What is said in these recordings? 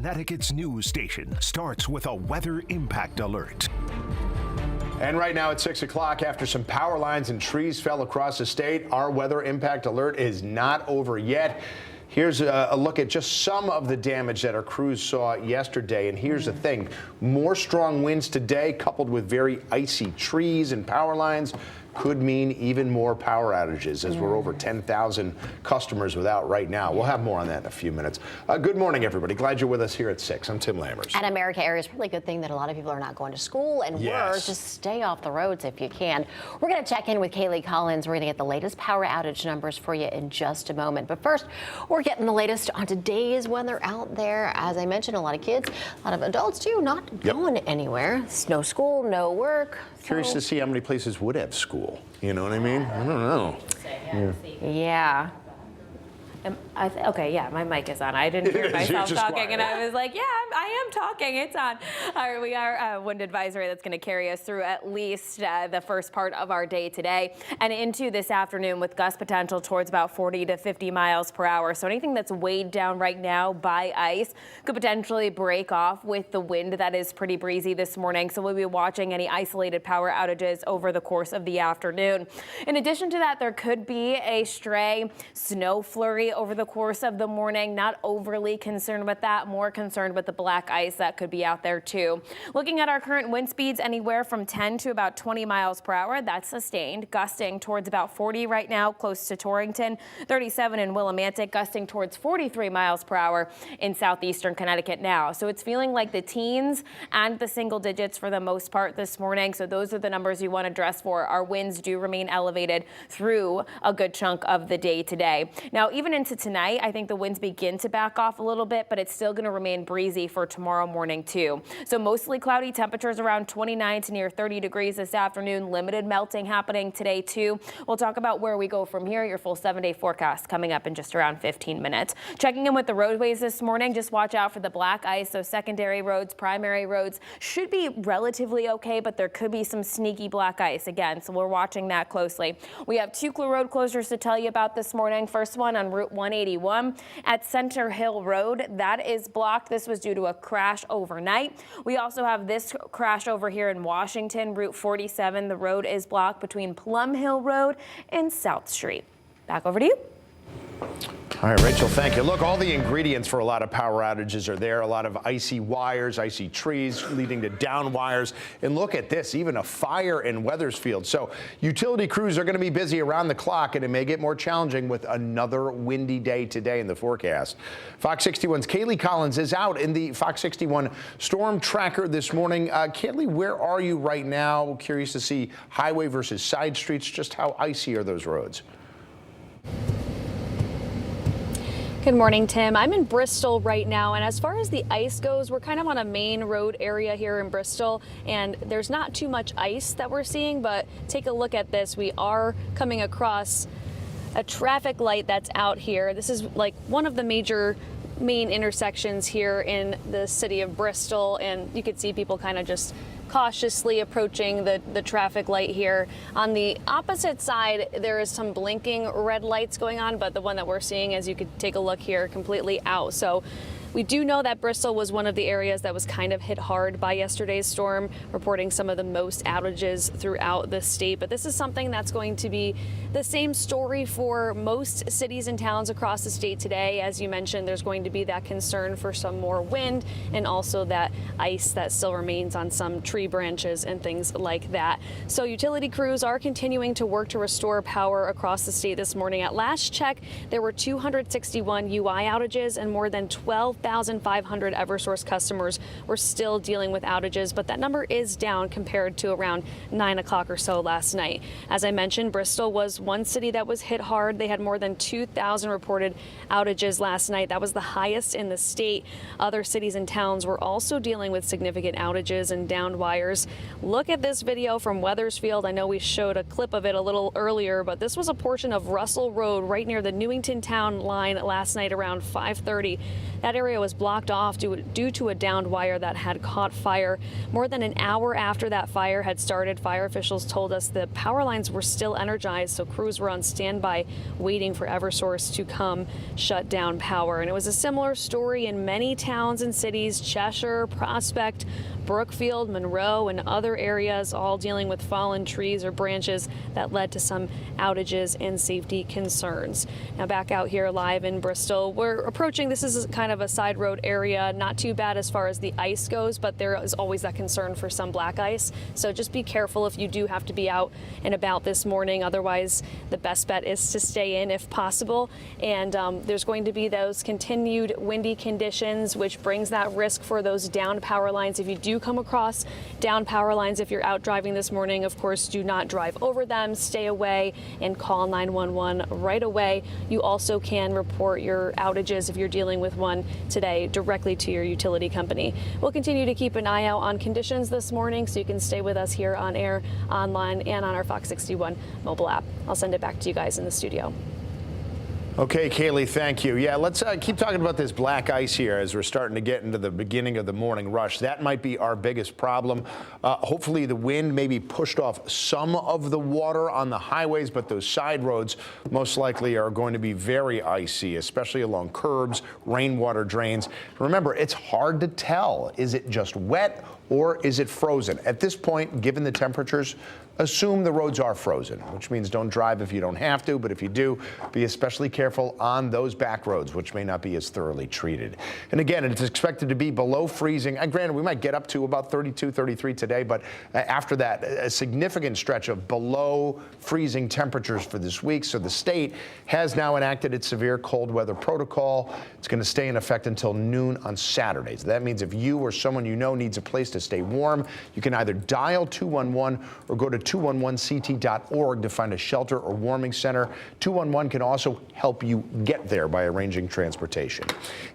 Connecticut's news station starts with a weather impact alert. And right now at 6 o'clock, after some power lines and trees fell across the state, our weather impact alert is not over yet. Here's a look at just some of the damage that our crews saw yesterday. And here's the thing, more strong winds today coupled with very icy trees and power lines could mean even more power outages, as we're over 10,000 customers without right now. We'll have more on that in a few minutes. Good morning, everybody. Glad you're with us here at 6. I'm Tim Lammers. At America area, it's probably a good thing that a lot of people are not going to school and work. Just stay off the roads if you can. We're going to check in with Kaylee Collins. We're going to get the latest power outage numbers for you in just a moment. But first, we're getting the latest on today's weather out there. As I mentioned, a lot of kids, a lot of adults too, not going anywhere. It's no school, no work. Curious to see how many places would have school. You know what I mean? I don't know. Yeah. Okay, yeah, my mic is on. I didn't hear myself talking, and I was like, yeah, I am talking. It's on. All right, we are wind advisory that's going to carry us through at least the first part of our day today and into this afternoon with gust potential towards about 40 to 50 miles per hour. So anything that's weighed down right now by ice could potentially break off with the wind that is pretty breezy this morning. So we'll be watching any isolated power outages over the course of the afternoon. In addition to that, there could be a stray snow flurry over the course of the morning. Not overly concerned with that, more concerned with the black ice that could be out there too. Looking at our current wind speeds, anywhere from 10 to about 20 miles per hour. That's sustained, gusting towards about 40 right now, close to Torrington, 37 in Willimantic, gusting towards 43 miles per hour in southeastern Connecticut now. So it's feeling like the teens and the single digits for the most part this morning. So those are the numbers you want to dress for. Our winds do remain elevated through a good chunk of the day today. Now, even into tonight, I think the winds begin to back off a little bit, but it's still going to remain breezy for tomorrow morning too. So mostly cloudy, temperatures around 29 to near 30 degrees this afternoon. Limited melting happening today too. We'll talk about where we go from here. Your full 7-day forecast coming up in just around 15 minutes. Checking in with the roadways this morning. Just watch out for the black ice. So secondary roads, primary roads should be relatively okay, but there could be some sneaky black ice again. So we're watching that closely. We have 2 road closures to tell you about this morning. First one on Route 181 at Center Hill Road. That is blocked. This was due to a crash overnight. We also have this crash over here in Washington, Route 47. The road is blocked between Plum Hill Road and South Street. Back over to you. All right, Rachel, thank you. Look, all the ingredients for a lot of power outages are there. A lot of icy wires, icy trees leading to down wires. And look at this, even a fire in Wethersfield. So utility crews are going to be busy around the clock, and it may get more challenging with another windy day today in the forecast. Fox 61's Kaylee Collins is out in the Fox 61 storm tracker this morning. Kaylee, where are you right now? Curious to see highway versus side streets. Just how icy are those roads? Good morning, Tim. I'm in Bristol right now, and as far as the ice goes, we're kind of on a main road area here in Bristol, and there's not too much ice that we're seeing, but take a look at this. We are coming across a traffic light that's out here. This is like one of the main intersections here in the city of Bristol, and you could see people kind of just cautiously approaching the traffic light here. On the opposite side, there is some blinking red lights going on, but the one that we're seeing, as you could take a look here, completely out. So we do know that Bristol was one of the areas that was kind of hit hard by yesterday's storm, reporting some of the most outages throughout the state. But this is something that's going to be the same story for most cities and towns across the state today. As you mentioned, there's going to be that concern for some more wind and also that ice that still remains on some tree branches and things like that. So utility crews are continuing to work to restore power across the state this morning. At last check, there were 261 UI outages and more than 12,500 Eversource customers were still dealing with outages, but that number is down compared to around 9 o'clock or so last night. As I mentioned, Bristol was one city that was hit hard. They had more than 2,000 reported outages last night. That was the highest in the state. Other cities and towns were also dealing with significant outages and downed wires. Look at this video from Wethersfield. I know we showed a clip of it a little earlier, but this was a portion of Russell Road right near the Newington Town line last night around 5:30. That area was blocked off due to a downed wire that had caught fire. More than an hour after that fire had started, fire officials told us the power lines were still energized, so crews were on standby waiting for Eversource to come shut down power. And it was a similar story in many towns and cities: Cheshire, Prospect, Brookfield, Monroe, and other areas, all dealing with fallen trees or branches that led to some outages and safety concerns. Now back out here live in Bristol, we're approaching, this is kind of a side road area, not too bad as far as the ice goes, but there is always that concern for some black ice. So just be careful if you do have to be out and about this morning. Otherwise, the best bet is to stay in if possible. And there's going to be those continued windy conditions, which brings that risk for those downed power lines. If you do come across down power lines, if you're out driving this morning, of course, do not drive over them, stay away, and call 911 right away. You also can report your outages if you're dealing with one today directly to your utility company. We'll continue to keep an eye out on conditions this morning, so you can stay with us here on air, online, and on our Fox 61 mobile app. I'll send it back to you guys in the studio. Okay, Kaylee, thank you. Yeah, let's keep talking about this black ice here as we're starting to get into the beginning of the morning rush. That might be our biggest problem. Hopefully the wind maybe pushed off some of the water on the highways, but those side roads most likely are going to be very icy, especially along curbs, rainwater drains. Remember, it's hard to tell. Is it just wet or is it frozen? At this point, given the temperatures, assume the roads are frozen, which means don't drive if you don't have to, but if you do, be especially careful on those back roads, which may not be as thoroughly treated. And again, it's expected to be below freezing. And granted, we might get up to about 32, 33 today, but after that, a significant stretch of below freezing temperatures for this week. So the state has now enacted its severe cold weather protocol. It's going to stay in effect until noon on Saturdays. That means if you or someone you know needs a place to stay warm, you can either dial 211 or go to 211ct.org to find a shelter or warming center. 211 can also help you get there by arranging transportation.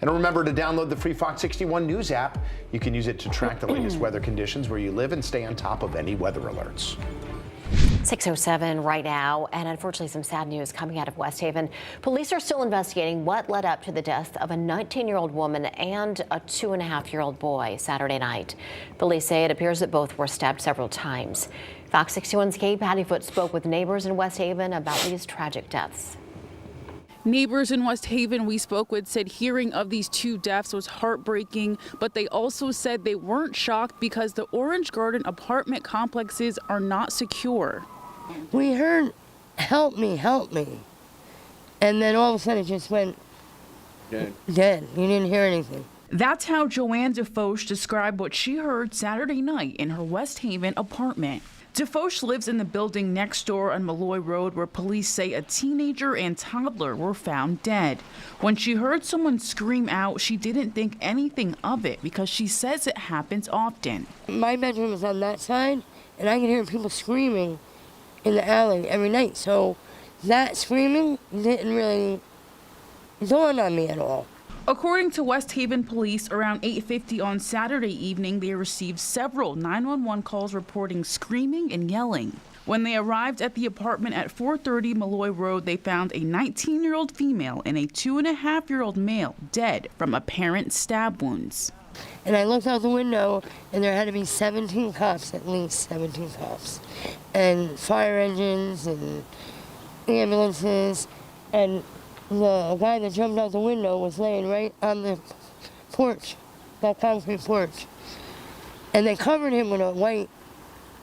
And remember to download the free Fox 61 News app. You can use it to track the latest weather conditions where you live and stay on top of any weather alerts. 6:07 right now, and unfortunately some sad news coming out of West Haven. Police are still investigating what led up to the death of a 19-year-old woman and a 2.5-year-old boy Saturday night. Police say it appears that both were stabbed several times. Fox 61's Kate Pattyfoot spoke with neighbors in West Haven about these tragic deaths. Neighbors in West Haven we spoke with said hearing of these two deaths was heartbreaking, but they also said they weren't shocked because the Orange Garden apartment complexes are not secure. We heard, help me, help me. And then all of a sudden it just went dead. You didn't hear anything. That's how Joanne DeFoche described what she heard Saturday night in her West Haven apartment. DeFoche lives in the building next door on Malloy Road, where police say a teenager and toddler were found dead. When she heard someone scream out, she didn't think anything of it because she says it happens often. My bedroom is on that side, and I can hear people screaming in the alley every night. So that screaming didn't really dawn on me at all. According to West Haven police, around 8:50 on Saturday evening, they received several 911 calls reporting screaming and yelling. When they arrived at the apartment at 430 Malloy Road, they found a 19-year-old female and a 2.5-year-old male dead from apparent stab wounds. And I looked out the window, and there had to be 17 cops, at least 17 cops, and fire engines and ambulances, and the guy that jumped out the window was laying right on the porch, that concrete porch. And they covered him with a white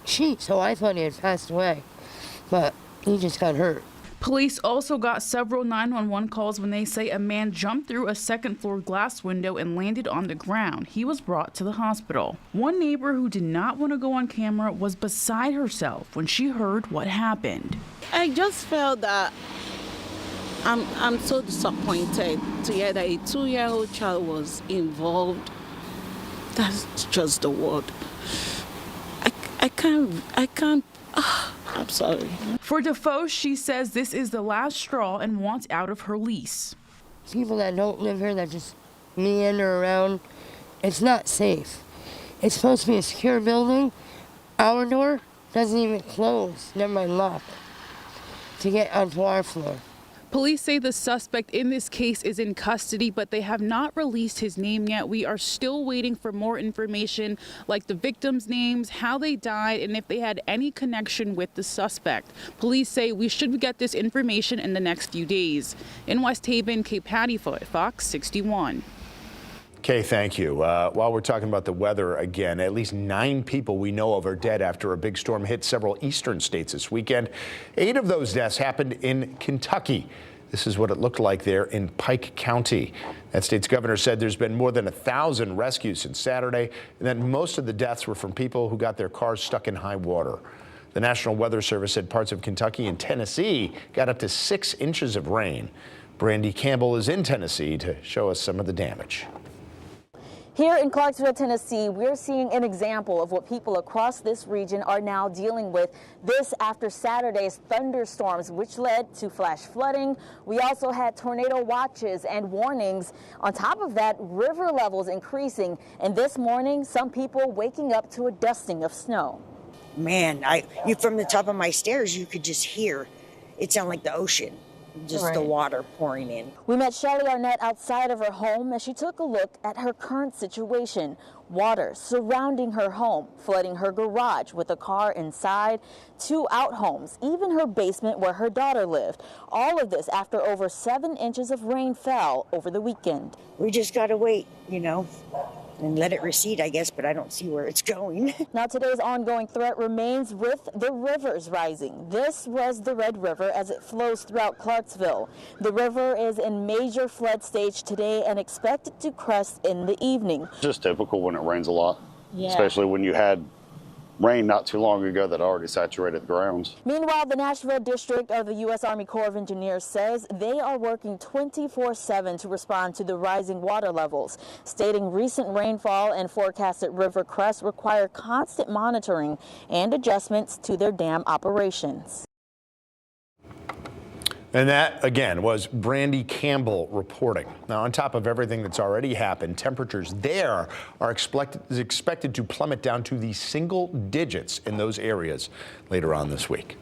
sheet, so I thought he had passed away. But he just got hurt. Police also got several 911 calls when they say a man jumped through a second-floor glass window and landed on the ground. He was brought to the hospital. One neighbor who did not want to go on camera was beside herself when she heard what happened. I just felt that I'm so disappointed to hear that a 2-year-old child was involved. That's just the word. I can't. I'm sorry. For DeFoe, she says this is the last straw and wants out of her lease. People that don't live here that just meander around, it's not safe. It's supposed to be a secure building. Our door doesn't even close, never mind lock, to get onto our floor. Police say the suspect in this case is in custody, but they have not released his name yet. We are still waiting for more information, like the victims' names, how they died, and if they had any connection with the suspect. Police say we should get this information in the next few days. In West Haven, Kate Pattyfoot, Fox 61. Okay, thank you. While we're talking about the weather again, at least 9 people we know of are dead after a big storm hit several eastern states this weekend. 8 of those deaths happened in Kentucky. This is what it looked like there in Pike County. That state's governor said there's been more than 1,000 rescues since Saturday, and that most of the deaths were from people who got their cars stuck in high water. The National Weather Service said parts of Kentucky and Tennessee got up to 6 inches of rain. Brandy Campbell is in Tennessee to show us some of the damage. Here in Clarksville, Tennessee, we're seeing an example of what people across this region are now dealing with. This after Saturday's thunderstorms, which led to flash flooding. We also had tornado watches and warnings. On top of that, river levels increasing. And this morning, some people waking up to a dusting of snow. Man, you from the top of my stairs, you could just hear it sound like the ocean. Just the water pouring in. We met Shelly Arnett outside of her home as she took a look at her current situation. Water surrounding her home, flooding her garage with a car inside, 2 outhomes, even her basement where her daughter lived. All of this after over 7 inches of rain fell over the weekend. We just gotta wait, and let it recede, I guess, but I don't see where it's going. Now, today's ongoing threat remains with the rivers rising. This was the Red River as it flows throughout Clarksville. The river is in major flood stage today and expected to crest in the evening. Just typical when it rains a lot, especially when you had rain not too long ago that already saturated the grounds. Meanwhile, the Nashville district of the U.S. Army Corps of Engineers says they are working 24/7 to respond to the rising water levels, stating recent rainfall and forecasted river crests require constant monitoring and adjustments to their dam operations. And that, again, was Brandy Campbell reporting. Now, on top of everything that's already happened, temperatures there are expected to plummet down to the single digits in those areas later on this week.